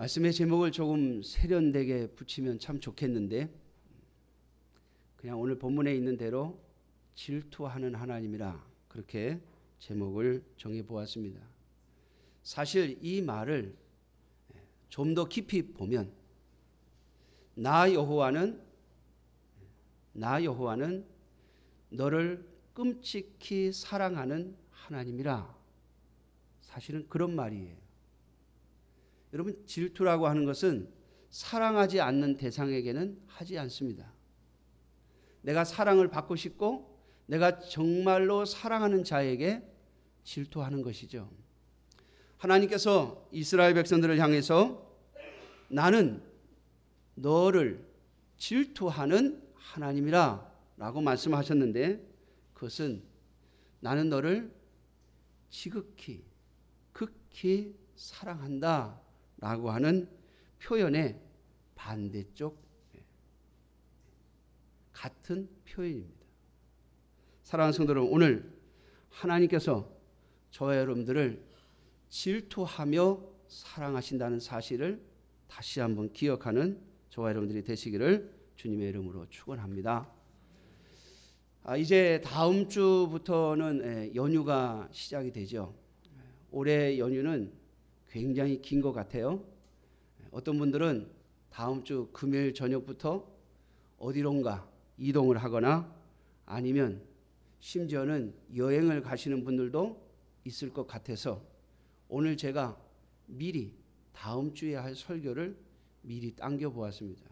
말씀의 제목을 조금 세련되게 붙이면 참 좋겠는데 그냥 오늘 본문에 있는 대로 질투하는 하나님이라 그렇게 제목을 정해보았습니다. 사실 이 말을 좀 더 깊이 보면 나 여호와는 너를 끔찍히 사랑하는 하나님이라, 사실은 그런 말이에요. 여러분, 질투라고 하는 것은 사랑하지 않는 대상에게는 하지 않습니다. 내가 사랑을 받고 싶고 내가 정말로 사랑하는 자에게 질투하는 것이죠. 하나님께서 이스라엘 백성들을 향해서 나는 너를 질투하는 하나님이라 라고 말씀하셨는데, 그것은 나는 너를 지극히 극히 사랑한다 라고 하는 표현의 반대쪽 같은 표현입니다. 사랑하는 성도 여러분, 오늘 하나님께서 저와 여러분들을 질투하며 사랑하신다는 사실을 다시 한번 기억하는 저와 여러분들이 되시기를 주님의 이름으로 축원합니다. 이제 다음 주부터는 연휴가 시작이 되죠. 올해 연휴는 굉장히 긴 것 같아요. 어떤 분들은 다음 주 금요일 저녁부터 어디론가 이동을 하거나 아니면 심지어는 여행을 가시는 분들도 있을 것 같아서 오늘 제가 미리 다음 주에 할 설교를 미리 당겨 보았습니다.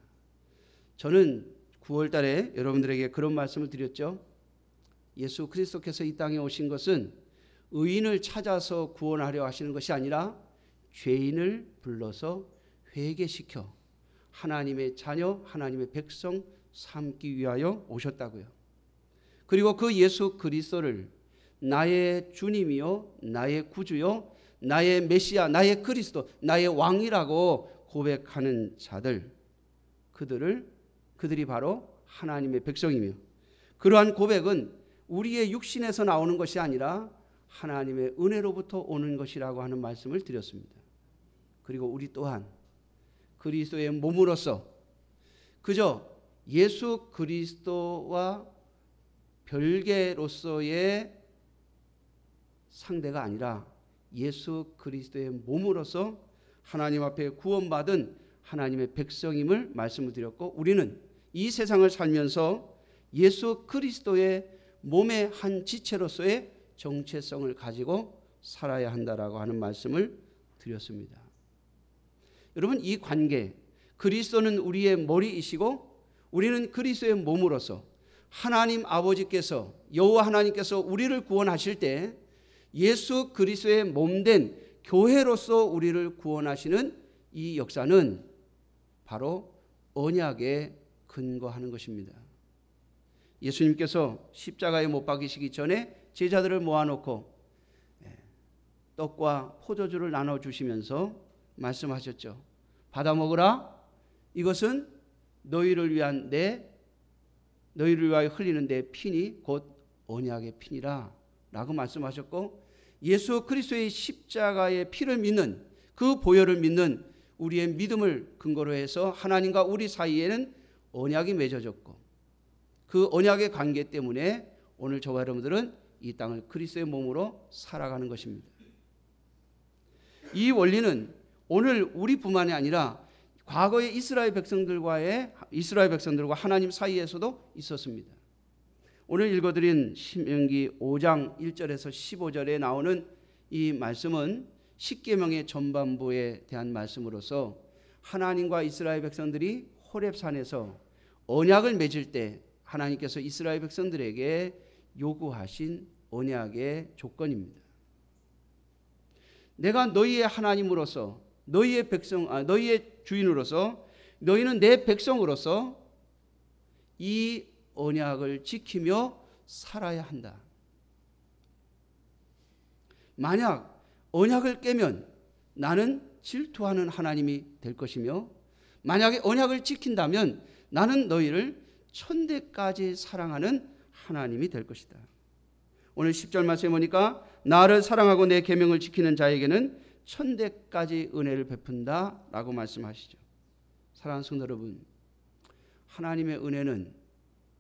저는 9월 달에 여러분들에게 그런 말씀을 드렸죠. 예수 그리스도께서 이 땅에 오신 것은 의인을 찾아서 구원하려 하시는 것이 아니라 죄인을 불러서 회개시켜 하나님의 자녀, 하나님의 백성 삼기 위하여 오셨다고요. 그리고 그 예수 그리스도를 나의 주님이요, 나의 구주요, 나의 메시아, 나의 그리스도, 나의 왕이라고 고백하는 자들, 그들이 바로 하나님의 백성이며, 그러한 고백은 우리의 육신에서 나오는 것이 아니라 하나님의 은혜로부터 오는 것이라고 하는 말씀을 드렸습니다. 그리고 우리 또한 그리스도의 몸으로서 그저 예수 그리스도와 별개로서의 상대가 아니라 예수 그리스도의 몸으로서 하나님 앞에 구원받은 하나님의 백성임을 말씀을 드렸고, 우리는 이 세상을 살면서 예수 그리스도의 몸의 한 지체로서의 정체성을 가지고 살아야 한다라고 하는 말씀을 드렸습니다. 여러분, 이 관계, 그리스도는 우리의 머리이시고 우리는 그리스도의 몸으로서 하나님 아버지께서, 여호와 하나님께서 우리를 구원하실 때 예수 그리스도의 몸된 교회로서 우리를 구원하시는 이 역사는 바로 언약에 근거하는 것입니다. 예수님께서 십자가에 못 박히시기 전에 제자들을 모아놓고 떡과 포도주를 나눠주시면서 말씀하셨죠. 받아 먹으라. 이것은 너희를 위하여 흘리는 내 피니 곧 언약의 피니라 라고 말씀하셨고, 예수 그리스도의 십자가의 피를 믿는, 그 보혈을 믿는 우리의 믿음을 근거로 해서 하나님과 우리 사이에는 언약이 맺어졌고, 그 언약의 관계 때문에 오늘 저와 여러분들은 이 땅을 그리스도의 몸으로 살아가는 것입니다. 이 원리는 오늘 우리뿐만이 아니라 과거의 이스라엘 백성들과 하나님 사이에서도 있었습니다. 오늘 읽어드린 신명기 5장 1절에서 15절에 나오는 이 말씀은 십계명의 전반부에 대한 말씀으로서 하나님과 이스라엘 백성들이 호렙산에서 언약을 맺을 때 하나님께서 이스라엘 백성들에게 요구하신 언약의 조건입니다. 내가 너희의 하나님으로서, 너희의 주인으로서, 너희는 내 백성으로서 이 언약을 지키며 살아야 한다. 만약 언약을 깨면 나는 질투하는 하나님이 될 것이며, 만약에 언약을 지킨다면 나는 너희를 천대까지 사랑하는 하나님이 될 것이다. 오늘 10절 말씀에 보니까 나를 사랑하고 내 계명을 지키는 자에게는 천대까지 은혜를 베푼다라고 말씀하시죠. 사랑하는 성도 여러분, 하나님의 은혜는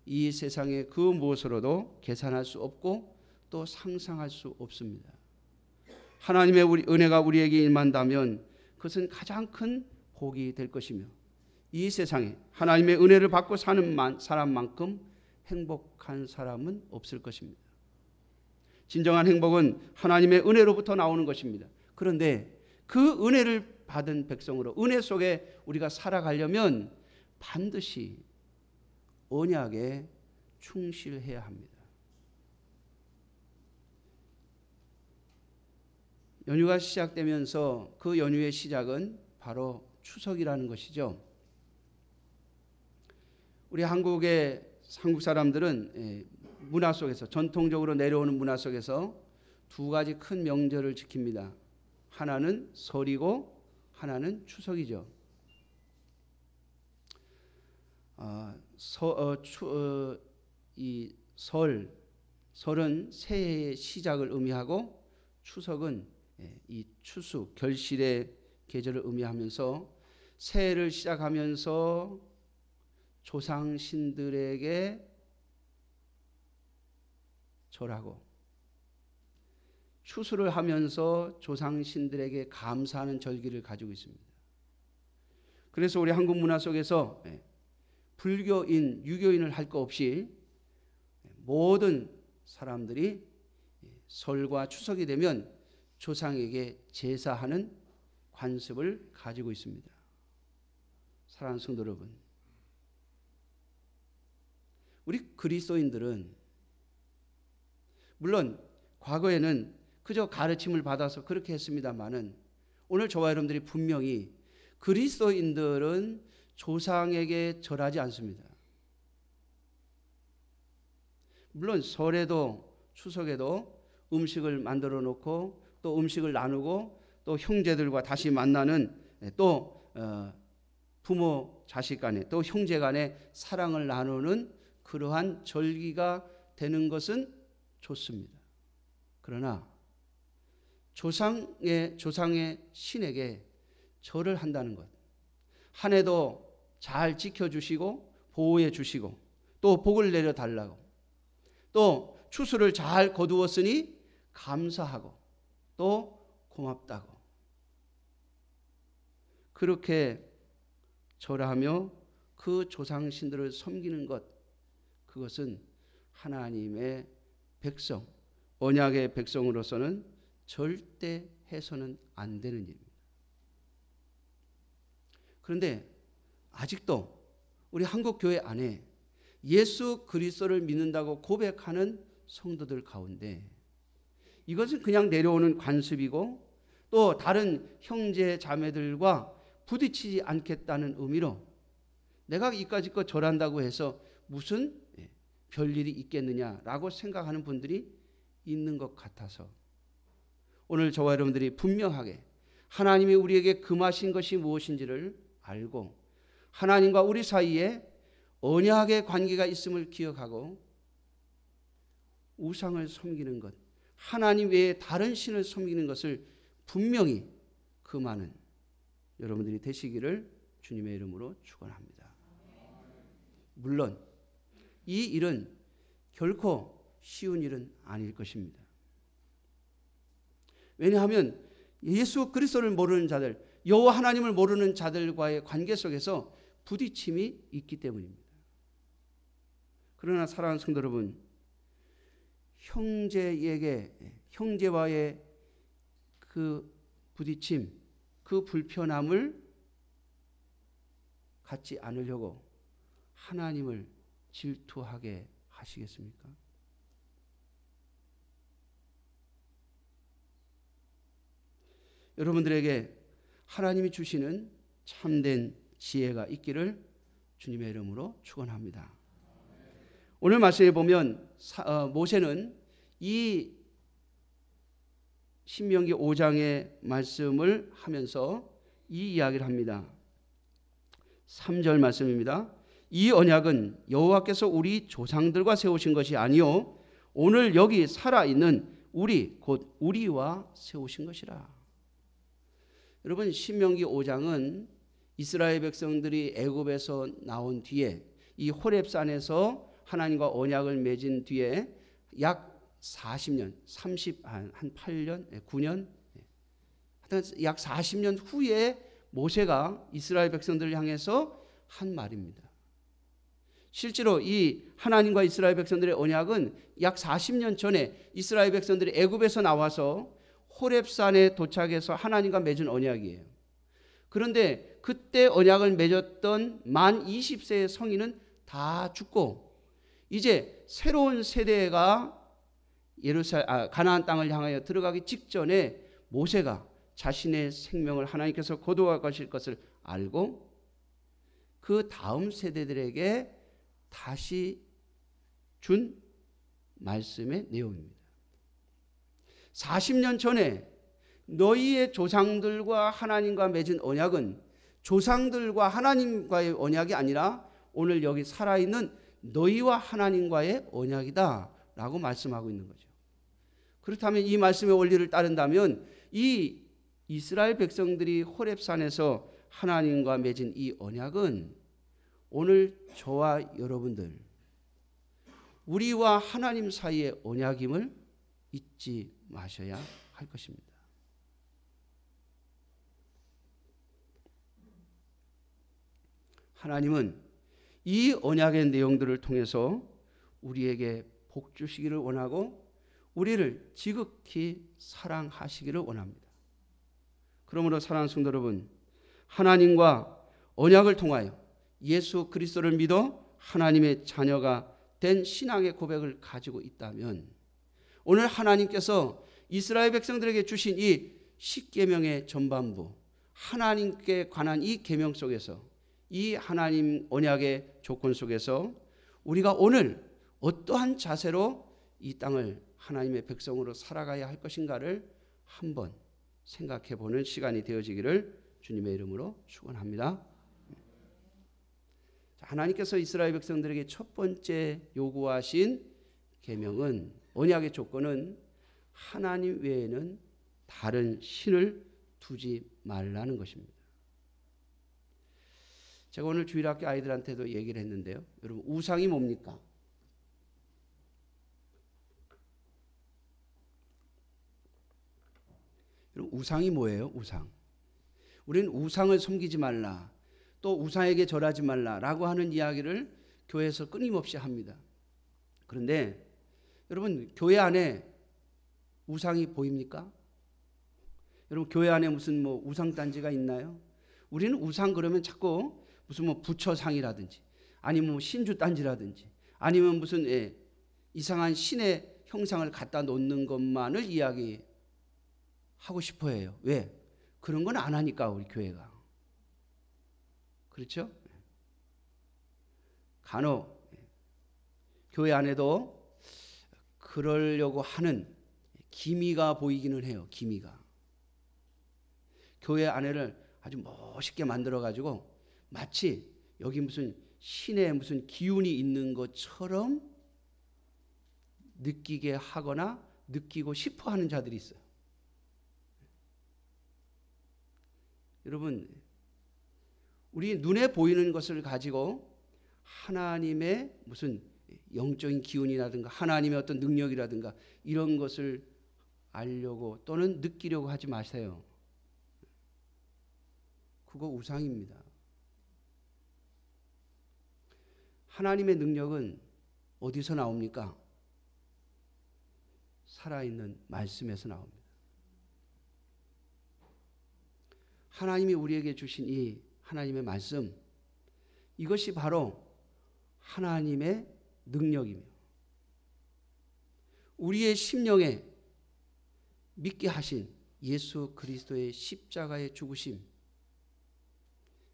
이 세상의 그 무엇으로도 계산할 수 없고 또 상상할 수 없습니다. 하나님의 은혜가 우리에게 임한다면 그것은 가장 큰 복이 될 것이며 이 세상에 하나님의 은혜를 받고 사는 사람만큼 행복한 사람은 없을 것입니다. 진정한 행복은 하나님의 은혜로부터 나오는 것입니다. 그런데 그 은혜를 받은 백성으로 은혜 속에 우리가 살아가려면 반드시 언약에 충실해야 합니다. 연휴가 시작되면서 그 연휴의 시작은 바로 추석이라는 것이죠. 우리 한국 사람들은 문화 속에서 전통적으로 내려오는 문화 속에서 두 가지 큰 명절을 지킵니다. 하나는 설이고 하나는 추석이죠. 이 설은 새해의 시작을 의미하고 추석은 이 추수 결실의 계절을 의미하면서 새해를 시작하면서 조상신들에게 절하고 추수를 하면서 조상신들에게 감사하는 절기를 가지고 있습니다. 그래서 우리 한국 문화 속에서 불교인, 유교인을 할 것 없이 모든 사람들이 설과 추석이 되면 조상에게 제사하는 관습을 가지고 있습니다. 사랑하는 성도 여러분, 우리 그리스도인들은 물론 과거에는 그저 가르침을 받아서 그렇게 했습니다마는 오늘 저와 여러분들이 분명히 그리스도인들은 조상에게 절하지 않습니다. 물론 설에도 추석에도 음식을 만들어 놓고 또 음식을 나누고 또 형제들과 다시 만나는 또 부모 자식 간에 또 형제 간에 사랑을 나누는 그러한 절기가 되는 것은 좋습니다. 그러나 조상의 신에게 절을 한다는 것, 한 해도 잘 지켜주시고 보호해 주시고 또 복을 내려달라고 또 추수를 잘 거두었으니 감사하고 또 고맙다고 그렇게 절하며 그 조상신들을 섬기는 것, 그것은 하나님의 백성, 언약의 백성으로서는 절대 해서는 안 되는 일입니다. 그런데 아직도 우리 한국 교회 안에 예수 그리스도를 믿는다고 고백하는 성도들 가운데 이것은 그냥 내려오는 관습이고 또 다른 형제 자매들과 부딪히지 않겠다는 의미로 내가 이까짓 절한다고 해서 무슨 별일이 있겠느냐라고 생각하는 분들이 있는 것 같아서 오늘 저와 여러분들이 분명하게 하나님이 우리에게 금하신 것이 무엇인지를 알고 하나님과 우리 사이에 언약의 관계가 있음을 기억하고 우상을 섬기는 것, 하나님 외에 다른 신을 섬기는 것을 분명히 금하는 여러분들이 되시기를 주님의 이름으로 축원합니다. 물론 이 일은 결코 쉬운 일은 아닐 것입니다. 왜냐하면 예수 그리스도를 모르는 자들, 여호와 하나님을 모르는 자들과의 관계 속에서 부딪힘이 있기 때문입니다. 그러나 사랑하는 성도 여러분, 형제와의 그 부딪힘, 그 불편함을 갖지 않으려고 하나님을 질투하게 하시겠습니까? 여러분들에게 하나님이 주시는 참된 지혜가 있기를 주님의 이름으로 축원합니다. 오늘 말씀에 보면 모세는 이 신명기 5장의 말씀을 하면서 이 이야기를 합니다. 3절 말씀입니다. 이 언약은 여호와께서 우리 조상들과 세우신 것이 아니요 오늘 여기 살아있는 우리 곧 우리와 세우신 것이라. 여러분 신명기 5장은 이스라엘 백성들이 애굽에서 나온 뒤에 이 호렙산에서 하나님과 언약을 맺은 뒤에 약 40년, 한 8년, 9년, 하여튼 약 40년 후에 모세가 이스라엘 백성들을 향해서 한 말입니다. 실제로 이 하나님과 이스라엘 백성들의 언약은 약 40년 전에 이스라엘 백성들이 애굽에서 나와서 호렙산에 도착해서 하나님과 맺은 언약이에요. 그런데 그때 언약을 맺었던 만 20세의 성인은 다 죽고 이제 새로운 세대가 가나안 땅을 향하여 들어가기 직전에 모세가 자신의 생명을 하나님께서 거두어가실 것을 알고 그 다음 세대들에게 다시 준 말씀의 내용입니다. 40년 전에 너희의 조상들과 하나님과 맺은 언약은 조상들과 하나님과의 언약이 아니라 오늘 여기 살아있는 너희와 하나님과의 언약이다 라고 말씀하고 있는 거죠. 그렇다면 이 말씀의 원리를 따른다면 이 이스라엘 백성들이 호렙산에서 하나님과 맺은 이 언약은 오늘 저와 여러분들 우리와 하나님 사이의 언약임을 잊지 마셔야 할 것입니다. 하나님은 이 언약의 내용들을 통해서 우리에게 복 주시기를 원하고 우리를 지극히 사랑하시기를 원합니다. 그러므로 사랑하는 성도 여러분, 하나님과 언약을 통하여 예수 그리스도를 믿어 하나님의 자녀가 된 신앙의 고백을 가지고 있다면 오늘 하나님께서 이스라엘 백성들에게 주신 이 십계명의 전반부 하나님께 관한 이 계명 속에서 이 하나님 언약의 조건 속에서 우리가 오늘 어떠한 자세로 이 땅을 하나님의 백성으로 살아가야 할 것인가를 한번 생각해 보는 시간이 되어지기를 주님의 이름으로 축원합니다. 하나님께서 이스라엘 백성들에게 첫 번째 요구하신 계명은 언약의 조건은 하나님 외에는 다른 신을 두지 말라는 것입니다. 제가 오늘 주일학교 아이들한테도 얘기를 했는데요. 여러분 우상이 뭡니까? 여러분 우상이 뭐예요? 우상. 우리는 우상을 섬기지 말라. 또 우상에게 절하지 말라라고 하는 이야기를 교회에서 끊임없이 합니다. 그런데 여러분 교회 안에 우상이 보입니까? 여러분 교회 안에 무슨 우상단지가 있나요? 우리는 우상 그러면 자꾸 무슨 부처상이라든지 아니면 신주단지라든지 아니면 무슨 이상한 신의 형상을 갖다 놓는 것만을 이야기하고 싶어 해요. 왜? 그런 건 안 하니까 우리 교회가. 그렇죠? 간혹 교회 안에도 그러려고 하는 기미가 보이기는 해요. 기미가. 교회 안에를 아주 멋있게 만들어 가지고 마치 여기 무슨 신의 무슨 기운이 있는 것처럼 느끼게 하거나 느끼고 싶어 하는 자들이 있어요. 여러분 우리 눈에 보이는 것을 가지고 하나님의 무슨 영적인 기운이라든가 하나님의 어떤 능력이라든가 이런 것을 알려고 또는 느끼려고 하지 마세요. 그거 우상입니다. 하나님의 능력은 어디서 나옵니까? 살아있는 말씀에서 나옵니다. 하나님이 우리에게 주신 이 하나님의 말씀, 이것이 바로 하나님의 능력이며 우리의 심령에 믿게 하신 예수 그리스도의 십자가의 죽으심,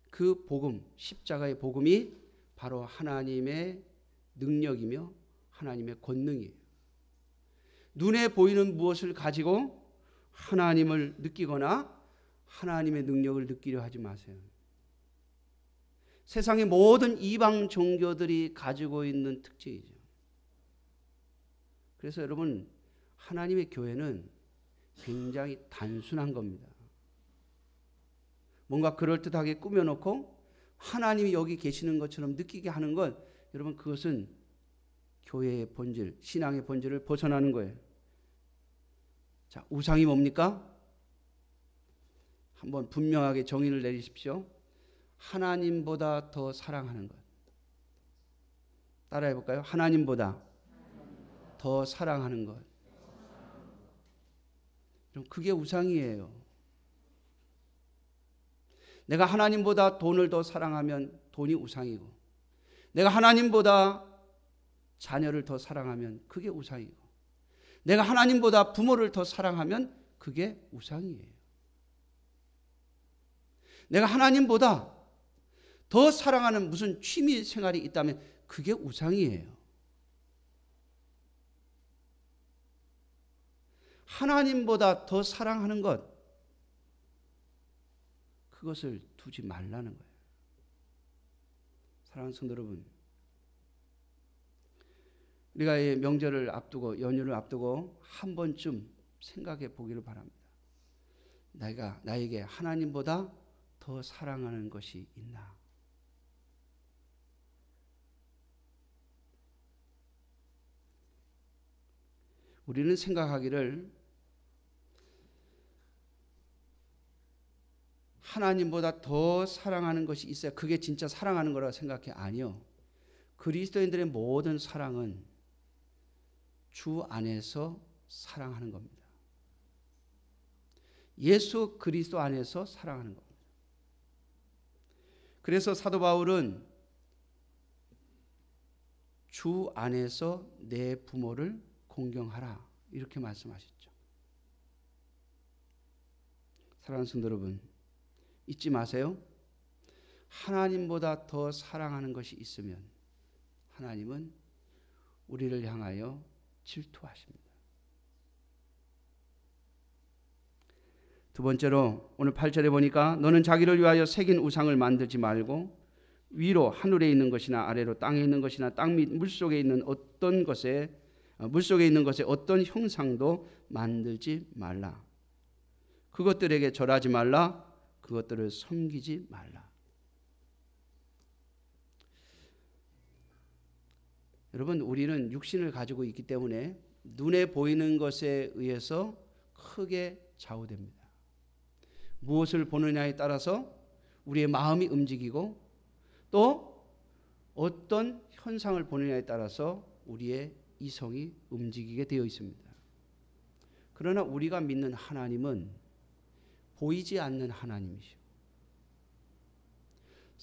그 복음, 십자가의 복음이 바로 하나님의 능력이며 하나님의 권능이에요. 눈에 보이는 무엇을 가지고 하나님을 느끼거나 하나님의 능력을 느끼려 하지 마세요. 세상의 모든 이방 종교들이 가지고 있는 특징이죠. 그래서 여러분 하나님의 교회는 굉장히 단순한 겁니다. 뭔가 그럴듯하게 꾸며놓고 하나님이 여기 계시는 것처럼 느끼게 하는 것, 여러분 그것은 교회의 본질, 신앙의 본질을 벗어나는 거예요. 자, 우상이 뭡니까? 한번 분명하게 정의를 내리십시오. 하나님보다 더 사랑하는 것. 따라해 볼까요? 하나님보다 더 사랑하는 것. 그게 우상이에요. 내가 하나님보다 돈을 더 사랑하면 돈이 우상이고, 내가 하나님보다 자녀를 더 사랑하면 그게 우상이고, 내가 하나님보다 부모를 더 사랑하면 그게 우상이에요. 내가 하나님보다 더 사랑하는 무슨 취미 생활이 있다면 그게 우상이에요. 하나님보다 더 사랑하는 것, 그것을 두지 말라는 거예요. 사랑하는 성도 여러분, 우리가 이 명절을 앞두고 연휴를 앞두고 한 번쯤 생각해 보기를 바랍니다. 내가 나에게 하나님보다 더 사랑하는 것이 있나? 우리는 생각하기를 하나님보다 더 사랑하는 것이 있어야 그게 진짜 사랑하는 거라고 생각해. 아니요. 그리스도인들의 모든 사랑은 주 안에서 사랑하는 겁니다. 예수 그리스도 안에서 사랑하는 겁니다. 그래서 사도 바울은 주 안에서 내 부모를 공경하라 이렇게 말씀하셨죠. 사랑하는 성도 여러분, 잊지 마세요. 하나님보다 더 사랑하는 것이 있으면 하나님은 우리를 향하여 질투하십니다. 두 번째로 오늘 8절에 보니까 너는 자기를 위하여 새긴 우상을 만들지 말고 위로 하늘에 있는 것이나 아래로 땅에 있는 것이나 땅 밑 물속에 있는 어떤 것에 어떤 형상도 만들지 말라. 그것들에게 절하지 말라. 그것들을 섬기지 말라. 여러분, 우리는 육신을 가지고 있기 때문에 눈에 보이는 것에 의해서 크게 좌우됩니다. 무엇을 보느냐에 따라서 우리의 마음이 움직이고 또 어떤 현상을 보느냐에 따라서 우리의 이성이 움직이게 되어 있습니다. 그러나 우리가 믿는 하나님은 보이지 않는 하나님이시오.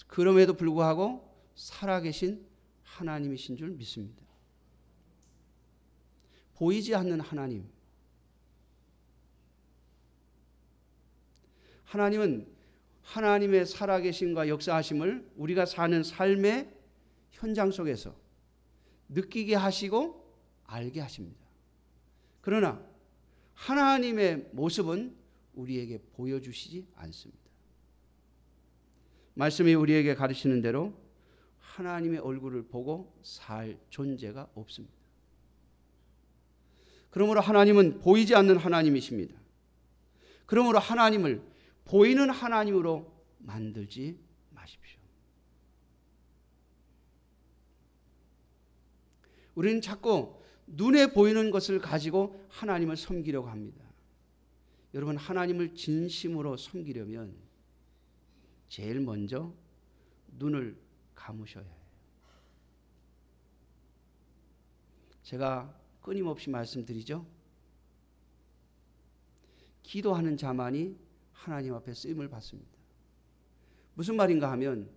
그럼에도 불구하고 살아계신 하나님이신 줄 믿습니다. 보이지 않는 하나님. 하나님은 하나님의 살아계심과 역사하심을 우리가 사는 삶의 현장 속에서 느끼게 하시고 알게 하십니다. 그러나 하나님의 모습은 우리에게 보여주시지 않습니다. 말씀이 우리에게 가르치는 대로 하나님의 얼굴을 보고 살 존재가 없습니다. 그러므로 하나님은 보이지 않는 하나님이십니다. 그러므로 하나님을 보이는 하나님으로 만들지 마십시오. 우리는 자꾸 눈에 보이는 것을 가지고 하나님을 섬기려고 합니다. 여러분, 하나님을 진심으로 섬기려면 제일 먼저 눈을 감으셔야 해요. 제가 끊임없이 말씀드리죠. 기도하는 자만이 하나님 앞에 쓰임을 받습니다. 무슨 말인가 하면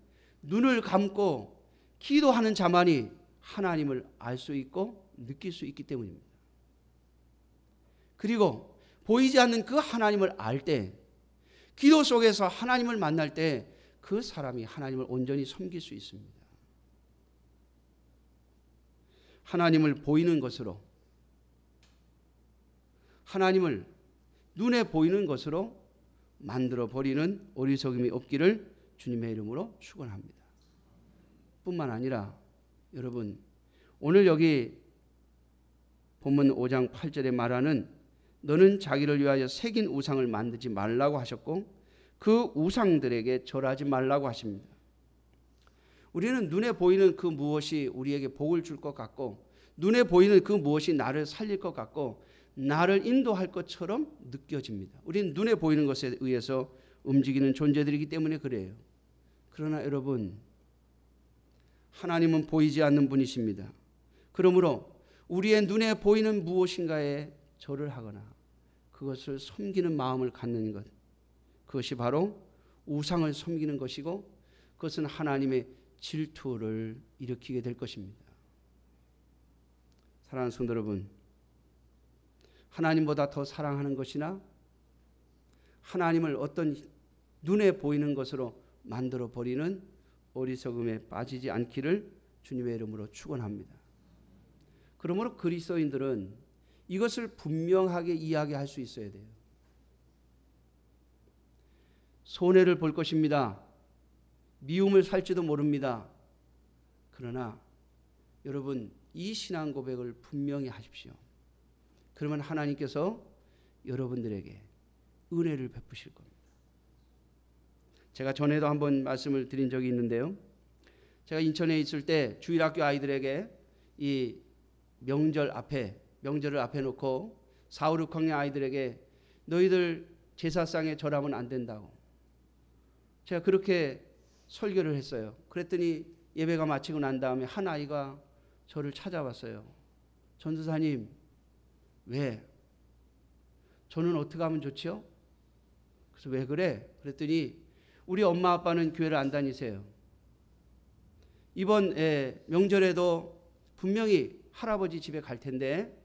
눈을 감고 기도하는 자만이 하나님을 알 수 있고 느낄 수 있기 때문입니다. 그리고 보이지 않는 그 하나님을 알 때, 기도 속에서 하나님을 만날 때 그 사람이 하나님을 온전히 섬길 수 있습니다. 하나님을 보이는 것으로, 하나님을 눈에 보이는 것으로 만들어 버리는 어리석음이 없기를 주님의 이름으로 축원합니다. 뿐만 아니라 여러분, 오늘 여기 본문 5장 8절에 말하는 너는 자기를 위하여 새긴 우상을 만들지 말라고 하셨고, 그 우상들에게 절하지 말라고 하십니다. 우리는 눈에 보이는 그 무엇이 우리에게 복을 줄 것 같고, 눈에 보이는 그 무엇이 나를 살릴 것 같고, 나를 인도할 것처럼 느껴집니다. 우리는 눈에 보이는 것에 의해서 움직이는 존재들이기 때문에 그래요. 그러나 여러분, 하나님은 보이지 않는 분이십니다. 그러므로 우리의 눈에 보이는 무엇인가에 절을 하거나 그것을 섬기는 마음을 갖는 것, 그것이 바로 우상을 섬기는 것이고, 그것은 하나님의 질투를 일으키게 될 것입니다. 사랑하는 성도 여러분, 하나님보다 더 사랑하는 것이나 하나님을 어떤 눈에 보이는 것으로 만들어 버리는 어리석음에 빠지지 않기를 주님의 이름으로 축원합니다. 그러므로 그리스도인들은 이것을 분명하게 이야기할 수 있어야 돼요. 손해를 볼 것입니다. 미움을 살지도 모릅니다. 그러나 여러분, 이 신앙 고백을 분명히 하십시오. 그러면 하나님께서 여러분들에게 은혜를 베푸실 겁니다. 제가 전에도 한번 말씀을 드린 적이 있는데요. 제가 인천에 있을 때 주일학교 아이들에게 이 명절을 앞에 놓고 4, 5, 6학년 아이들에게 너희들 제사상에 절하면 안 된다고 제가 그렇게 설교를 했어요. 그랬더니 예배가 마치고 난 다음에 한 아이가 저를 찾아왔어요. 전도사님, 왜? 저는 어떻게 하면 좋지요? 그래서 왜 그래? 그랬더니 우리 엄마 아빠는 교회를 안 다니세요. 이번 명절에도 분명히 할아버지 집에 갈 텐데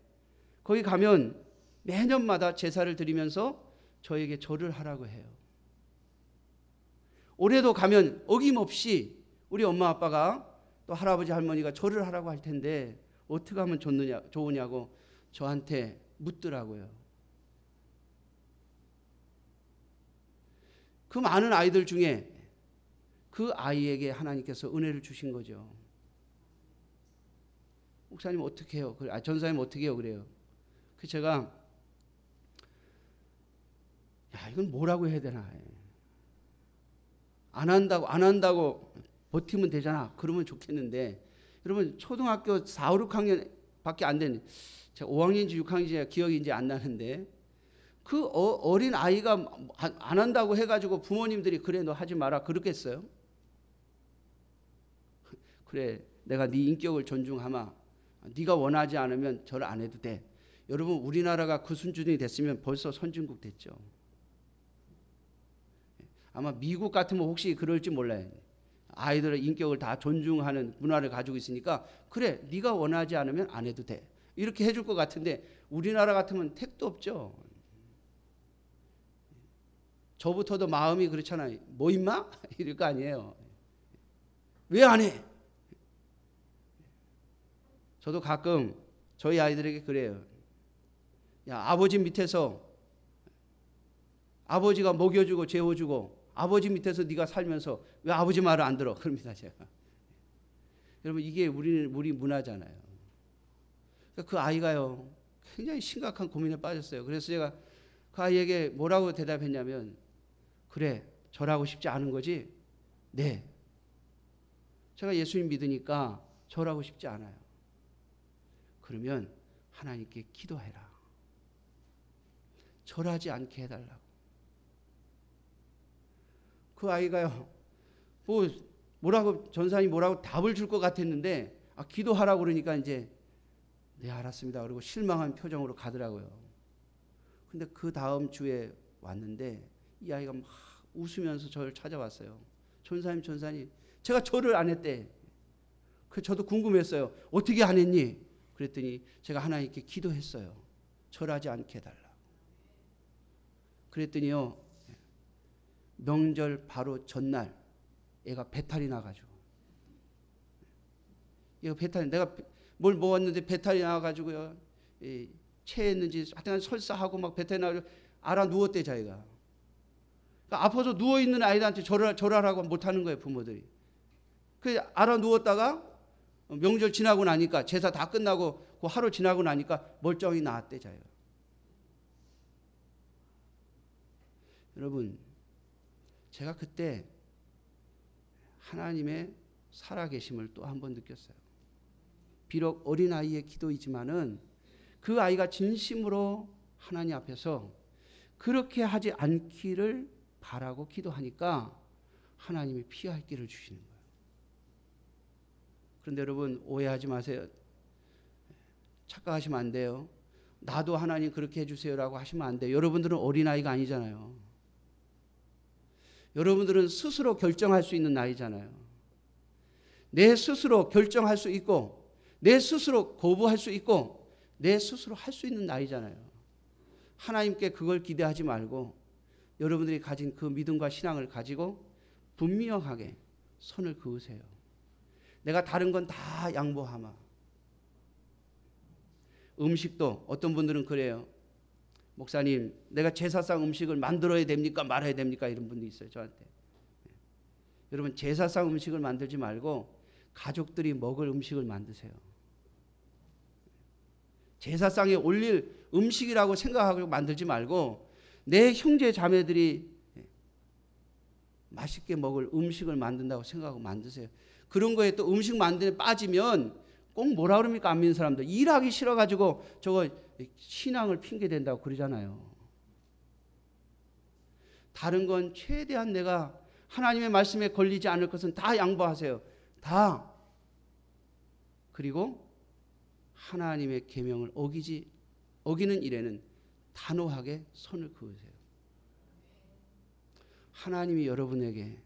거기 가면 매년마다 제사를 드리면서 저에게 절을 하라고 해요. 올해도 가면 어김없이 우리 엄마 아빠가 또 할아버지 할머니가 절을 하라고 할 텐데 어떻게 하면 좋으냐고 저한테 묻더라고요. 그 많은 아이들 중에 그 아이에게 하나님께서 은혜를 주신 거죠. 목사님 어떻게 해요? 전사님 어떻게 해요? 그래요. 그 제가 이건 뭐라고 해야 되나? 안 한다고 버티면 되잖아. 그러면 좋겠는데 여러분 초등학교 4, 5, 6학년 밖에 안 된 제가 5학년인지 6학년인지 기억이 이제 안 나는데 그 어린 아이가 안 한다고 해가지고 부모님들이 그래 너 하지 마라 그러겠어요? 그래 내가 네 인격을 존중하마. 네가 원하지 않으면 절을 안 해도 돼. 여러분 우리나라가 그 수준이 됐으면 벌써 선진국 됐죠. 아마 미국 같으면 혹시 그럴지 몰라요. 아이들의 인격을 다 존중하는 문화를 가지고 있으니까 그래 네가 원하지 않으면 안 해도 돼. 이렇게 해줄 것 같은데 우리나라 같으면 택도 없죠. 저부터도 마음이 그렇잖아요. 뭐 임마? 이럴 거 아니에요. 왜 안 해? 저도 가끔 저희 아이들에게 그래요. 야 아버지 밑에서 아버지가 먹여주고 재워주고 아버지 밑에서 네가 살면서 왜 아버지 말을 안 들어? 그럽니다 제가. 여러분 이게 우리 문화잖아요. 그 아이가요 굉장히 심각한 고민에 빠졌어요. 그래서 제가 그 아이에게 뭐라고 대답했냐면 그래 절하고 싶지 않은 거지? 네. 제가 예수님 믿으니까 절하고 싶지 않아요. 그러면 하나님께 기도해라. 절하지 않게 해달라고. 그 아이가요 뭐라고 전사님 뭐라고 답을 줄 것 같았는데 기도하라고 그러니까 이제 네 알았습니다. 그리고 실망한 표정으로 가더라고요. 근데 그 다음 주에 왔는데 이 아이가 막 웃으면서 저를 찾아왔어요. 전사님 제가 절을 안 했대. 그 저도 궁금했어요. 어떻게 안 했니? 그랬더니 제가 하나님께 기도했어요. 절하지 않게 해달라. 그랬더니요 명절 바로 전날 얘가 배탈이 나가지고 얘가 배탈이 내가 뭘 먹었는데 배탈이 나가지고요 체했는지 하여튼 설사하고 막 배탈이 나가지고 알아 누웠대 자기가. 그러니까 아파서 누워있는 아이들한테 절하라고 못하는 거예요 부모들이. 그 알아 누웠다가 명절 지나고 나니까 제사 다 끝나고 그 하루 지나고 나니까 멀쩡히 나았대 자기가. 여러분 제가 그때 하나님의 살아계심을 또 한 번 느꼈어요. 비록 어린아이의 기도이지만은 그 아이가 진심으로 하나님 앞에서 그렇게 하지 않기를 바라고 기도하니까 하나님이 피할 길을 주시는 거예요. 그런데 여러분 오해하지 마세요. 착각하시면 안 돼요. 나도 하나님 그렇게 해주세요라고 하시면 안 돼요. 여러분들은 어린아이가 아니잖아요. 여러분들은 스스로 결정할 수 있는 나이잖아요. 내 스스로 결정할 수 있고 내 스스로 거부할 수 있고 내 스스로 할 수 있는 나이잖아요. 하나님께 그걸 기대하지 말고 여러분들이 가진 그 믿음과 신앙을 가지고 분명하게 선을 그으세요. 내가 다른 건 다 양보하마. 음식도 어떤 분들은 그래요. 목사님, 내가 제사상 음식을 만들어야 됩니까? 말아야 됩니까? 이런 분도 있어요, 저한테. 여러분, 제사상 음식을 만들지 말고 가족들이 먹을 음식을 만드세요. 제사상에 올릴 음식이라고 생각하고 만들지 말고 내 형제 자매들이 맛있게 먹을 음식을 만든다고 생각하고 만드세요. 그런 거에 또 음식 만드는 데 빠지면 꼭 뭐라 그럽니까? 안 믿는 사람들. 일하기 싫어가지고 저거 신앙을 핑계댄다고 그러잖아요. 다른 건 최대한 내가 하나님의 말씀에 걸리지 않을 것은 다 양보하세요. 다. 그리고 하나님의 계명을 어기는 일에는 단호하게 선을 그으세요. 하나님이 여러분에게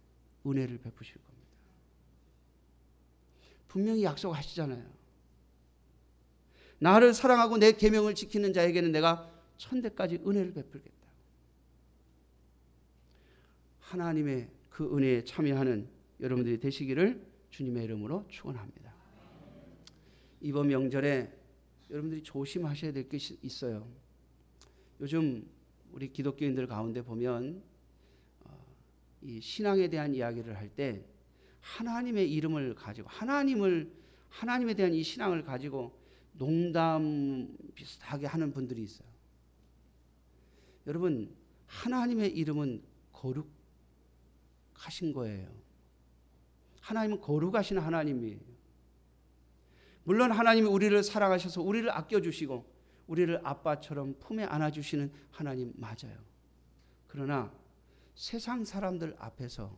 은혜를 베푸실 겁니다. 분명히 약속하시잖아요. 나를 사랑하고 내 계명을 지키는 자에게는 내가 천대까지 은혜를 베풀겠다. 하나님의 그 은혜에 참여하는 여러분들이 되시기를 주님의 이름으로 축원합니다. 이번 명절에 여러분들이 조심하셔야 될 것이 있어요. 요즘 우리 기독교인들 가운데 보면 이 신앙에 대한 이야기를 할 때 하나님의 이름을 가지고 하나님에 대한 이 신앙을 가지고 농담 비슷하게 하는 분들이 있어요. 여러분, 하나님의 이름은 거룩하신 거예요. 하나님은 거룩하신 하나님이에요. 물론 하나님이 우리를 사랑하셔서 우리를 아껴주시고 우리를 아빠처럼 품에 안아주시는 하나님 맞아요. 그러나 세상 사람들 앞에서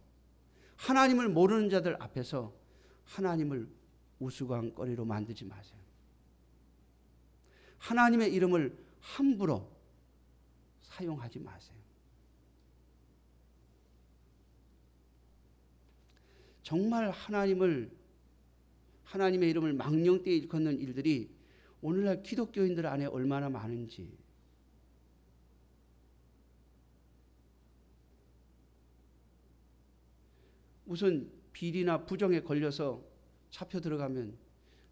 하나님을 모르는 자들 앞에서 하나님을 우스꽝거리로 만들지 마세요. 하나님의 이름을 함부로 사용하지 마세요. 정말 하나님의 이름을 망령되이 일컫는 일들이 오늘날 기독교인들 안에 얼마나 많은지. 무슨 비리나 부정에 걸려서 잡혀 들어가면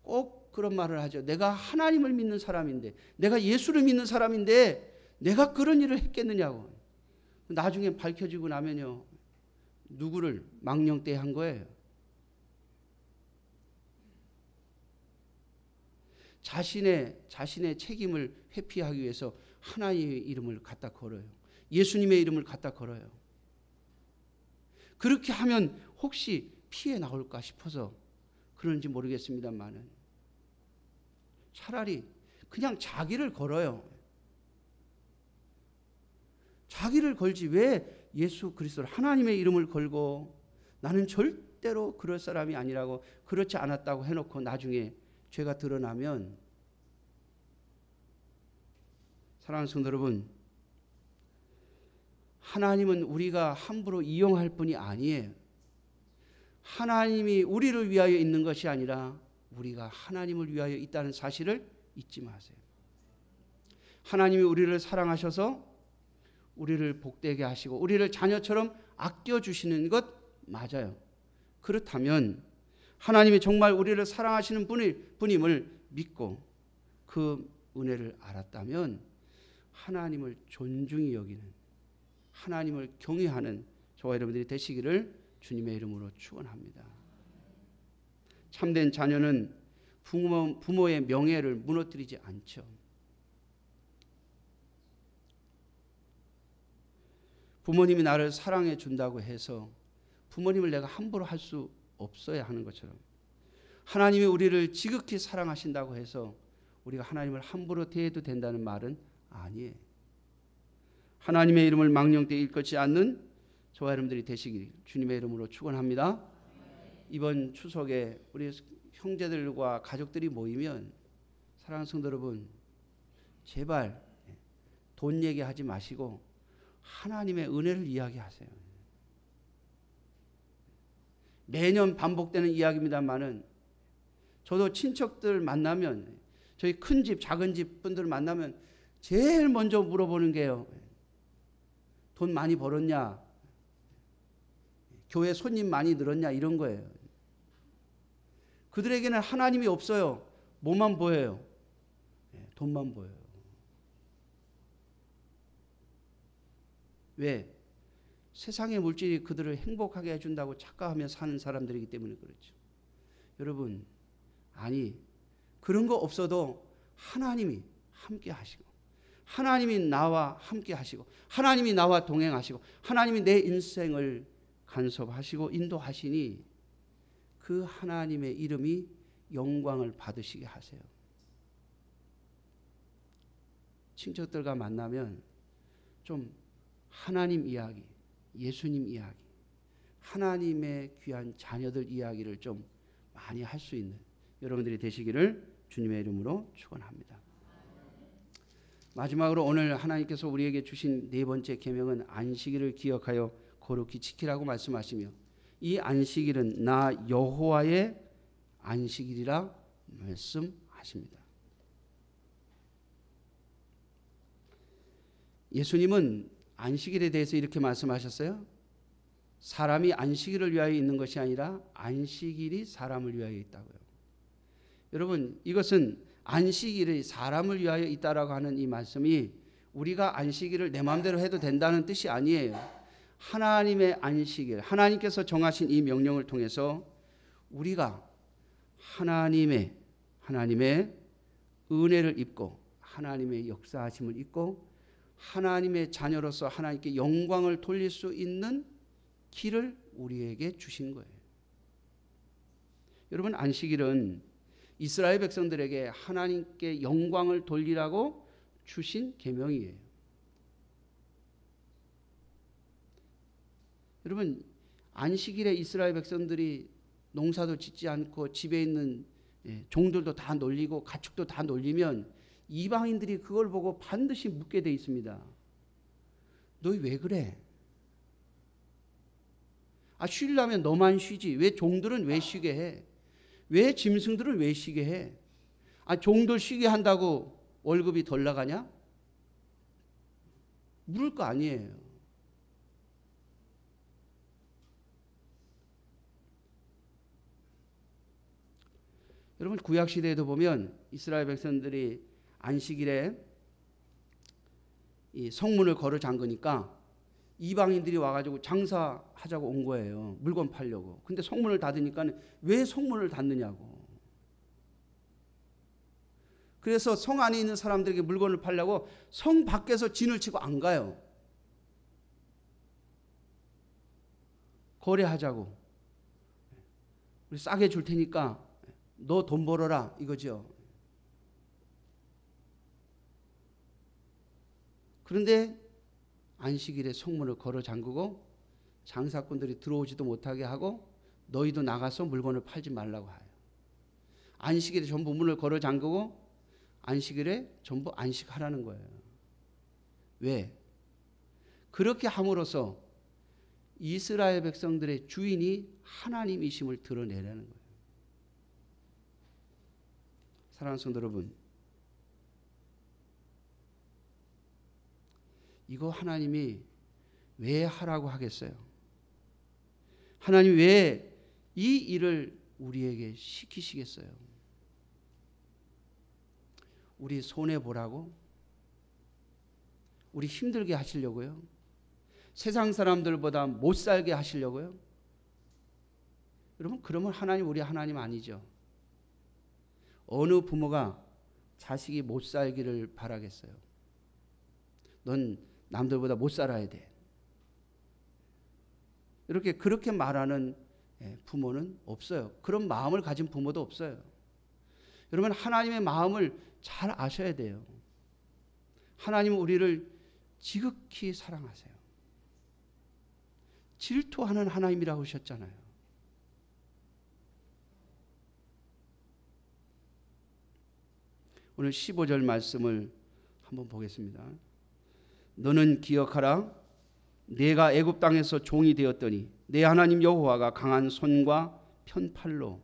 꼭 그런 말을 하죠. 내가 하나님을 믿는 사람인데, 내가 예수를 믿는 사람인데 내가 그런 일을 했겠느냐고. 나중에 밝혀지고 나면요, 누구를 망령되이 한 거예요. 자신의 책임을 회피하기 위해서 하나님의 이름을 갖다 걸어요. 예수님의 이름을 갖다 걸어요. 그렇게 하면 혹시 피해 나올까 싶어서 그런지 모르겠습니다만은 차라리 그냥 자기를 걸어요. 자기를 걸지 왜 예수 그리스도를 하나님의 이름을 걸고 나는 절대로 그럴 사람이 아니라고 그렇지 않았다고 해놓고 나중에 죄가 드러나면, 사랑하는 성도 여러분, 하나님은 우리가 함부로 이용할 분이 아니에요. 하나님이 우리를 위하여 있는 것이 아니라 우리가 하나님을 위하여 있다는 사실을 잊지 마세요. 하나님이 우리를 사랑하셔서 우리를 복되게 하시고 우리를 자녀처럼 아껴주시는 것 맞아요. 그렇다면 하나님이 정말 우리를 사랑하시는 분임을 믿고 그 은혜를 알았다면 하나님을 존중히 여기는, 하나님을 경외하는 저와 여러분들이 되시기를 주님의 이름으로 축원합니다. 참된 자녀는 부모의 명예를 무너뜨리지 않죠. 부모님이 나를 사랑해 준다고 해서 부모님을 내가 함부로 할 수 없어야 하는 것처럼 하나님이 우리를 지극히 사랑하신다고 해서 우리가 하나님을 함부로 대해도 된다는 말은 아니에요. 하나님의 이름을 망령되이 일컫지 않는 저와 여러분들이 되시길 주님의 이름으로 축원합니다. 이번 추석에 우리 형제들과 가족들이 모이면 사랑하는 성도 여러분, 제발 돈 얘기하지 마시고 하나님의 은혜를 이야기하세요. 매년 반복되는 이야기입니다만은 저도 친척들 만나면 저희 큰 집, 작은 집 분들 만나면 제일 먼저 물어보는 게요. 돈 많이 벌었냐? 교회 손님 많이 늘었냐? 이런 거예요. 그들에게는 하나님이 없어요. 뭐만 보여요? 돈만 보여요. 왜? 세상의 물질이 그들을 행복하게 해준다고 착각하며 사는 사람들이기 때문에 그렇죠. 여러분, 아니 그런 거 없어도 하나님이 함께 하시고 하나님이 나와 함께 하시고 하나님이 나와 동행하시고 하나님이 내 인생을 간섭하시고 인도하시니 그 하나님의 이름이 영광을 받으시게 하세요. 친척들과 만나면 좀 하나님 이야기, 예수님 이야기, 하나님의 귀한 자녀들 이야기를 좀 많이 할 수 있는 여러분들이 되시기를 주님의 이름으로 축원합니다. 마지막으로 오늘 하나님께서 우리에게 주신 네 번째 계명은 안식일을 기억하여 거룩히 지키라고 말씀하시며 이 안식일은 나 여호와의 안식일이라 말씀하십니다. 예수님은 안식일에 대해서 이렇게 말씀하셨어요. 사람이 안식일을 위하여 있는 것이 아니라 안식일이 사람을 위하여 있다고요. 여러분, 이것은 안식일이 사람을 위하여 있다라고 하는 이 말씀이 우리가 안식일을 내 마음대로 해도 된다는 뜻이 아니에요. 하나님의 안식일, 하나님께서 정하신 이 명령을 통해서 우리가 하나님의 은혜를 입고 하나님의 역사하심을 입고 하나님의 자녀로서 하나님께 영광을 돌릴 수 있는 길을 우리에게 주신 거예요. 여러분, 안식일은 이스라엘 백성들에게 하나님께 영광을 돌리라고 주신 계명이에요. 여러분, 안식일에 이스라엘 백성들이 농사도 짓지 않고 집에 있는 종들도 다 놀리고 가축도 다 놀리면 이방인들이 그걸 보고 반드시 묻게 돼 있습니다. 너희 왜 그래? 쉬려면 너만 쉬지. 왜 종들은 왜 쉬게 해? 왜 짐승들은 왜 쉬게 해? 종들 쉬게 한다고 월급이 덜 나가냐? 물을 거 아니에요. 여러분, 구약 시대에도 보면 이스라엘 백성들이 안식일에 이 성문을 걸어 잠그니까 이방인들이 와가지고 장사하자고 온 거예요. 물건 팔려고. 근데 성문을 닫으니까 왜 성문을 닫느냐고. 그래서 성 안에 있는 사람들에게 물건을 팔려고 성 밖에서 진을 치고 안 가요. 거래하자고. 우리 싸게 줄 테니까 너 돈 벌어라 이거죠. 그런데 안식일에 성문을 걸어 잠그고 장사꾼들이 들어오지도 못하게 하고 너희도 나가서 물건을 팔지 말라고 해요. 안식일에 전부 문을 걸어 잠그고 안식일에 전부 안식하라는 거예요. 왜? 그렇게 함으로써 이스라엘 백성들의 주인이 하나님이심을 드러내려는 거예요. 사랑하는 성도 여러분, 이거 하나님이 왜 하라고 하겠어요? 하나님 왜 이 일을 우리에게 시키시겠어요? 우리 손해보라고? 우리 힘들게 하시려고요? 세상 사람들보다 못 살게 하시려고요? 여러분, 그러면 하나님 우리 하나님 아니죠. 어느 부모가 자식이 못 살기를 바라겠어요? 넌 남들보다 못 살아야 돼. 이렇게 그렇게 말하는 부모는 없어요. 그런 마음을 가진 부모도 없어요. 여러분, 하나님의 마음을 잘 아셔야 돼요. 하나님은 우리를 지극히 사랑하세요. 질투하는 하나님이라고 하셨잖아요. 오늘 15절 말씀을 한번 보겠습니다. 너는 기억하라. 내가 애굽 땅에서 종이 되었더니 내 하나님 여호와가 강한 손과 편팔로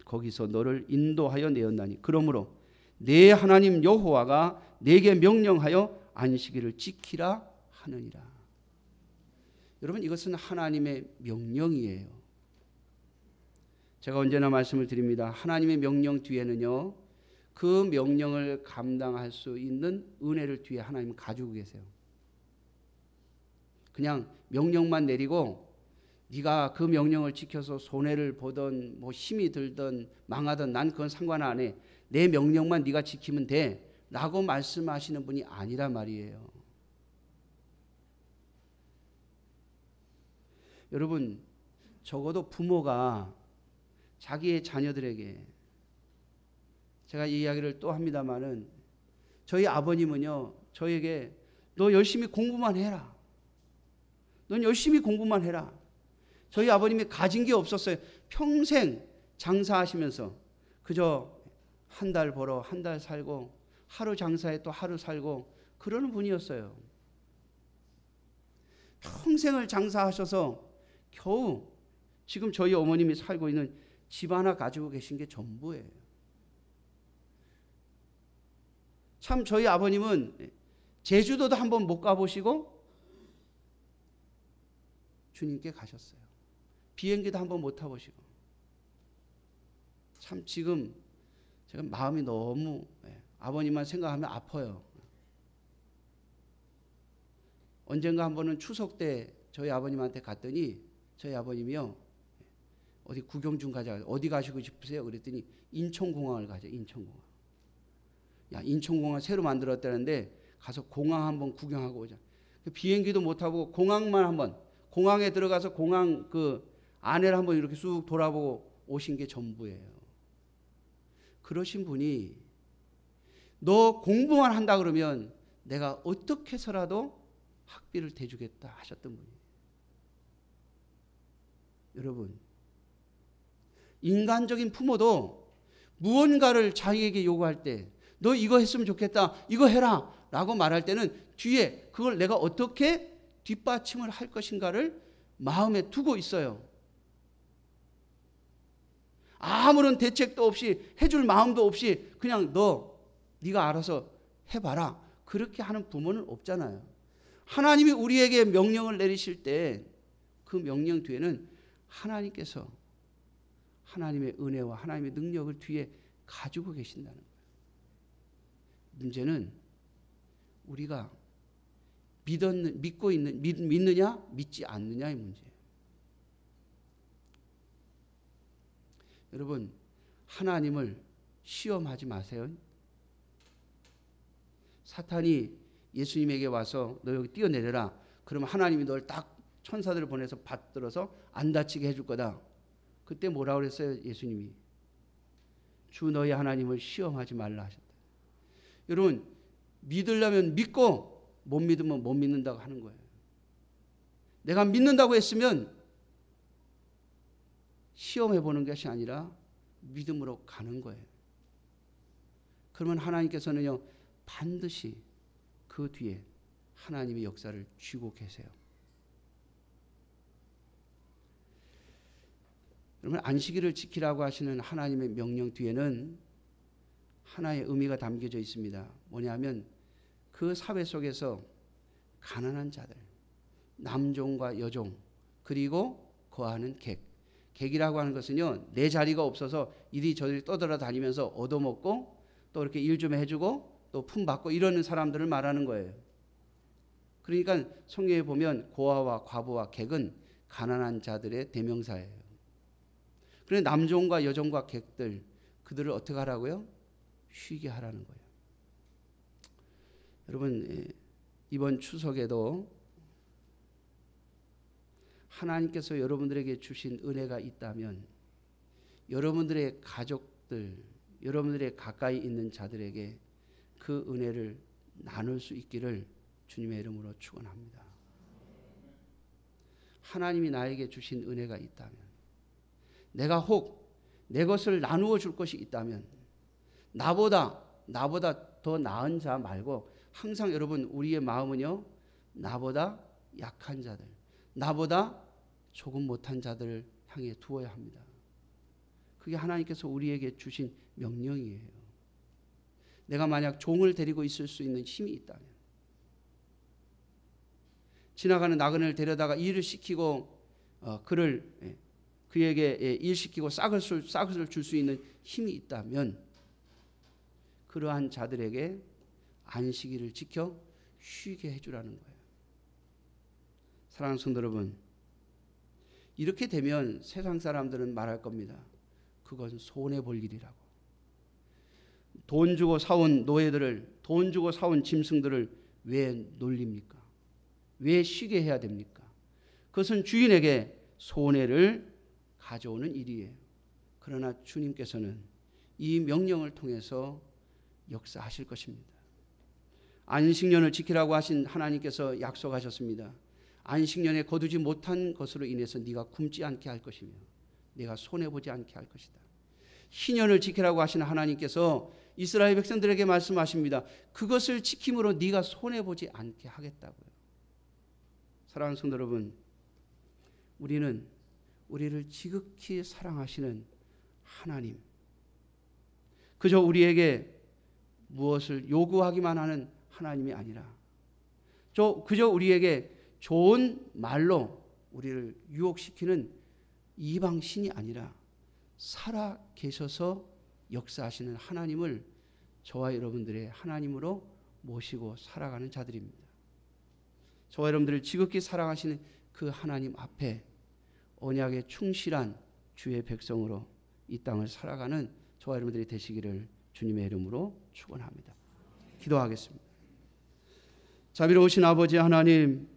거기서 너를 인도하여 내었나니 그러므로 내 하나님 여호와가 내게 명령하여 안식일을 지키라 하느니라. 여러분, 이것은 하나님의 명령이에요. 제가 언제나 말씀을 드립니다. 하나님의 명령 뒤에는요, 그 명령을 감당할 수 있는 은혜를 뒤에 하나님은 가지고 계세요. 그냥 명령만 내리고 네가 그 명령을 지켜서 손해를 보던 뭐 힘이 들던 망하던 난 그건 상관 안 해. 내 명령만 네가 지키면 돼 라고 말씀하시는 분이 아니란 말이에요. 여러분, 적어도 부모가 자기의 자녀들에게, 제가 이 이야기를 또 합니다마는 저희 아버님은요 저에게 너 열심히 공부만 해라. 넌 열심히 공부만 해라. 저희 아버님이 가진 게 없었어요. 평생 장사하시면서 그저 한 달 벌어 한 달 살고 하루 장사에 또 하루 살고 그러는 분이었어요. 평생을 장사하셔서 겨우 지금 저희 어머님이 살고 있는 집 하나 가지고 계신 게 전부예요. 참 저희 아버님은 제주도도 한번 못 가보시고 주님께 가셨어요. 비행기도 한번 못 타보시고. 참 지금 제가 마음이 너무 아버님만 생각하면 아파요. 언젠가 한 번은 추석 때 저희 아버님한테 갔더니 저희 아버님이요, 어디 구경 좀 가자. 어디 가시고 싶으세요? 그랬더니 인천공항을 가자. 인천공항. 야, 인천공항 새로 만들었다는데 가서 공항 한번 구경하고 오자. 비행기도 못 타고 공항만 한번, 공항에 들어가서 공항 그 안에를 한번 이렇게 쑥 돌아보고 오신 게 전부예요. 그러신 분이 너 공부만 한다 그러면 내가 어떻게 해서라도 학비를 대주겠다 하셨던 분이에요. 여러분, 인간적인 부모도 무언가를 자기에게 요구할 때 너 이거 했으면 좋겠다, 이거 해라 라고 말할 때는 뒤에 그걸 내가 어떻게 뒷받침을 할 것인가를 마음에 두고 있어요. 아무런 대책도 없이 해줄 마음도 없이 그냥 네가 알아서 해봐라 그렇게 하는 부모는 없잖아요. 하나님이 우리에게 명령을 내리실 때 그 명령 뒤에는 하나님께서 하나님의 은혜와 하나님의 능력을 뒤에 가지고 계신다는 거예요. 문제는 우리가 믿느냐 믿지 않느냐의 문제예요. 여러분, 하나님을 시험하지 마세요. 사탄이 예수님에게 와서 너 여기 뛰어내려라. 그러면 하나님이 널 딱 천사들을 보내서 받들어서 안 다치게 해줄 거다. 그때 뭐라고 그랬어요? 예수님이 주 너희 하나님을 시험하지 말라 하셨다. 여러분, 믿으려면 믿고 못 믿으면 못 믿는다고 하는 거예요. 내가 믿는다고 했으면 시험해 보는 것이 아니라 믿음으로 가는 거예요. 그러면 하나님께서는요 반드시 그 뒤에 하나님의 역사를 쥐고 계세요. 여러분, 안식일을 지키라고 하시는 하나님의 명령 뒤에는 하나의 의미가 담겨져 있습니다. 뭐냐면 그 사회 속에서 가난한 자들, 남종과 여종, 그리고 거하는 객이라고 하는 것은요 내 자리가 없어서 이리저리 떠돌아다니면서 얻어먹고 또 이렇게 일 좀 해주고 또 품받고 이러는 사람들을 말하는 거예요. 그러니까 성경에 보면 고아와 과부와 객은 가난한 자들의 대명사예요. 그런데 남종과 여종과 객들, 그들을 어떻게 하라고요? 쉬게 하라는 거예요. 여러분, 이번 추석에도 하나님께서 여러분들에게 주신 은혜가 있다면 여러분들의 가족들, 여러분들의 가까이 있는 자들에게 그 은혜를 나눌 수 있기를 주님의 이름으로 축원합니다. 하나님이 나에게 주신 은혜가 있다면, 내가 혹 내 것을 나누어 줄 것이 있다면, 나보다 더 나은 자 말고 항상 여러분 우리의 마음은요, 나보다 약한 자들, 나보다 조금 못한 자들을 향해 두어야 합니다. 그게 하나님께서 우리에게 주신 명령이에요. 내가 만약 종을 데리고 있을 수 있는 힘이 있다면, 지나가는 나그네를 데려다가 일을 시키고 그에게 일 시키고 싹을 줄 수 있는 힘이 있다면 그러한 자들에게 안식일을 지켜 쉬게 해주라는 거예요. 사랑하는 성도 여러분, 이렇게 되면 세상 사람들은 말할 겁니다. 그건 손해볼 일이라고. 돈 주고 사온 노예들을, 돈 주고 사온 짐승들을 왜 놀립니까? 왜 쉬게 해야 됩니까? 그것은 주인에게 손해를 가져오는 일이에요. 그러나 주님께서는 이 명령을 통해서 역사하실 것입니다. 안식년을 지키라고 하신 하나님께서 약속하셨습니다. 안식년에 거두지 못한 것으로 인해서 네가 굶지 않게 할 것이며 네가 손해보지 않게 할 것이다. 희년을 지키라고 하시는 하나님께서 이스라엘 백성들에게 말씀하십니다. 그것을 지킴으로 네가 손해보지 않게 하겠다고요. 사랑하는 성도 여러분, 우리를 지극히 사랑하시는 하나님, 그저 우리에게 무엇을 요구하기만 하는 하나님이 아니라 그저 우리에게 좋은 말로 우리를 유혹시키는 이방신이 아니라 살아 계셔서 역사하시는 하나님을 저와 여러분들의 하나님으로 모시고 살아가는 자들입니다. 저와 여러분들을 지극히 사랑하시는 그 하나님 앞에 언약에 충실한 주의 백성으로 이 땅을 살아가는 저와 여러분들이 되시기를 주님의 이름으로 축원합니다. 기도하겠습니다. 자비로우신 아버지 하나님,